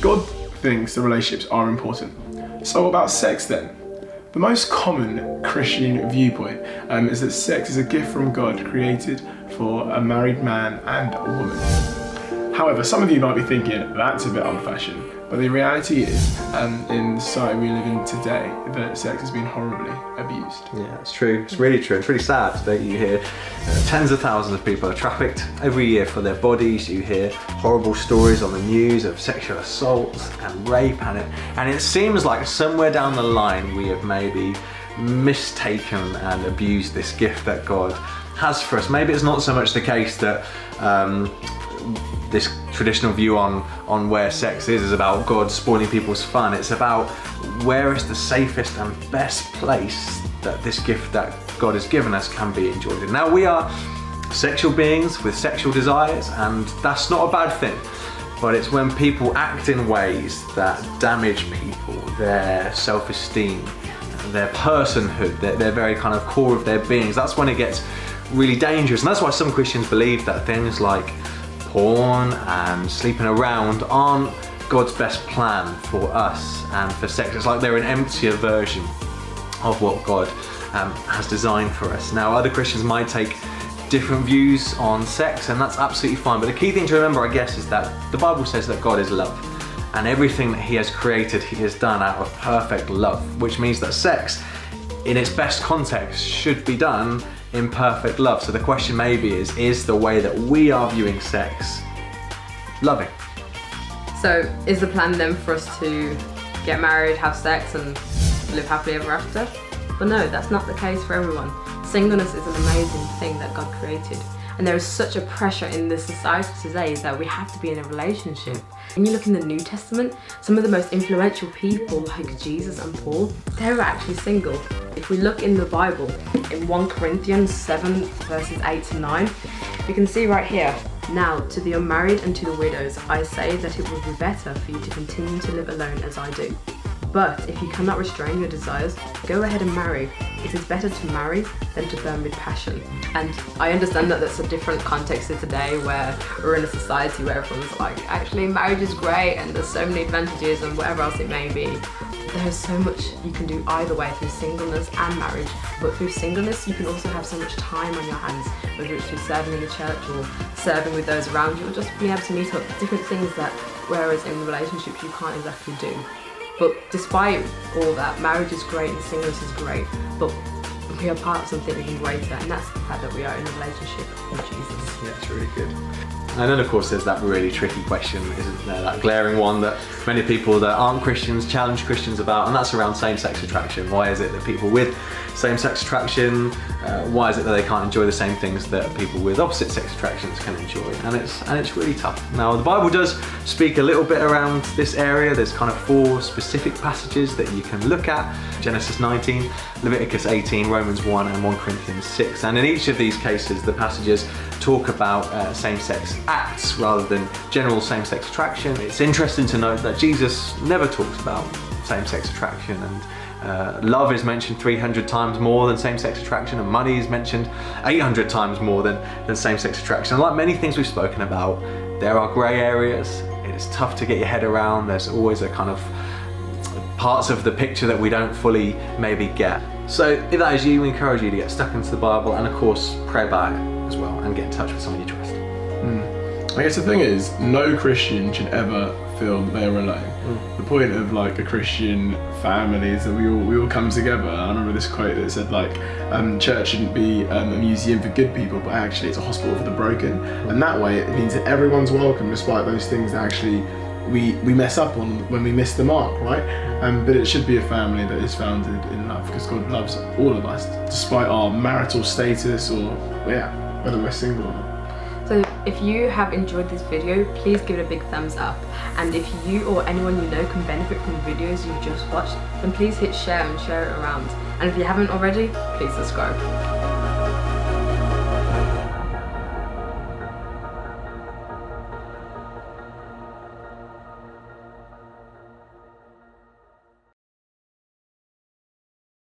God thinks the relationships are important. So what about sex then? The most common Christian viewpoint is that sex is a gift from God created for a married man and a woman. However, some of you might be thinking that's a bit old-fashioned, but the reality is, in the society we live in today, that sex has been horribly abused. Yeah, it's true. It's really true. It's really sad that you hear tens of thousands of people are trafficked every year for their bodies. You hear horrible stories on the news of sexual assault and rape, and it seems like somewhere down the line we have maybe mistaken and abused this gift that God has for us. Maybe it's not so much the case that this traditional view on where sex is about God spoiling people's fun. It's about where is the safest and best place that this gift that God has given us can be enjoyed in. Now, we are sexual beings with sexual desires, and that's not a bad thing, but it's when people act in ways that damage people, their self-esteem, their personhood, their very kind of core of their beings. That's when it gets really dangerous, and that's why some Christians believe that things like porn and sleeping around aren't God's best plan for us and for sex. It's like they're an emptier version of what God has designed for us. Now, other Christians might take different views on sex, and that's absolutely fine, but the key thing to remember, I guess, is that the Bible says that God is love, and everything that He has created, He has done out of perfect love, which means that sex, in its best context, should be done in perfect love. So the question maybe is the way that we are viewing sex loving? So is the plan then for us to get married, have sex and live happily ever after? But no, that's not the case for everyone. Singleness is an amazing thing that God created. And there is such a pressure in this society today that we have to be in a relationship. When you look in the New Testament, some of the most influential people like Jesus and Paul, they were actually single. If we look in the Bible, in 1 Corinthians 7 verses 8 to 9, we can see right here, "Now to the unmarried and to the widows, I say that it would be better for you to continue to live alone as I do. But if you cannot restrain your desires, go ahead and marry. It is better to marry than to burn with passion." And I understand that that's a different context to today, where we're in a society where everyone's like, actually marriage is great and there's so many advantages and whatever else it may be. There's so much you can do either way through singleness and marriage, but through singleness you can also have so much time on your hands, whether it's through serving in the church or serving with those around you, or just being able to meet up, different things that whereas in relationships you can't exactly do. But despite all that, marriage is great and singleness is great, but we are part of something even greater, and that's the fact that we are in a relationship with Jesus. Yeah, it's really good. And then of course there's that really tricky question, isn't there? That glaring one that many people that aren't Christians challenge Christians about, and that's around same-sex attraction. Why is it that people with same-sex attraction, why is it that they can't enjoy the same things that people with opposite-sex attractions can enjoy? And it's really tough. Now, the Bible does speak a little bit around this area. There's kind of 4 specific passages that you can look at: Genesis 19, Leviticus 18, Romans 1, and 1 Corinthians 6. And in each of these cases, the passages talk about same-sex acts rather than general same-sex attraction. It's interesting to note that Jesus never talks about same-sex attraction, and love is mentioned 300 times more than same-sex attraction, and money is mentioned 800 times more than same-sex attraction. And like many things we've spoken about, there are grey areas. It is tough to get your head around. There's always a kind of parts of the picture that we don't fully maybe get. So if that is you, we encourage you to get stuck into the Bible and of course pray about it as well, and get in touch with someone you trust. I guess the thing is, no Christian should ever feel that they're alone. The point of like a Christian family is that we all come together. I remember this quote that said like, church shouldn't be a museum for good people, but actually it's a hospital for the broken. And that way it means that everyone's welcome, despite those things that actually we mess up on when we miss the mark, right? But it should be a family that is founded in love, because God loves all of us, despite our marital status or whether we're single or not. So if you have enjoyed this video, please give it a big thumbs up. And if you or anyone you know can benefit from the videos you've just watched, then please hit share and share it around. And if you haven't already, please subscribe.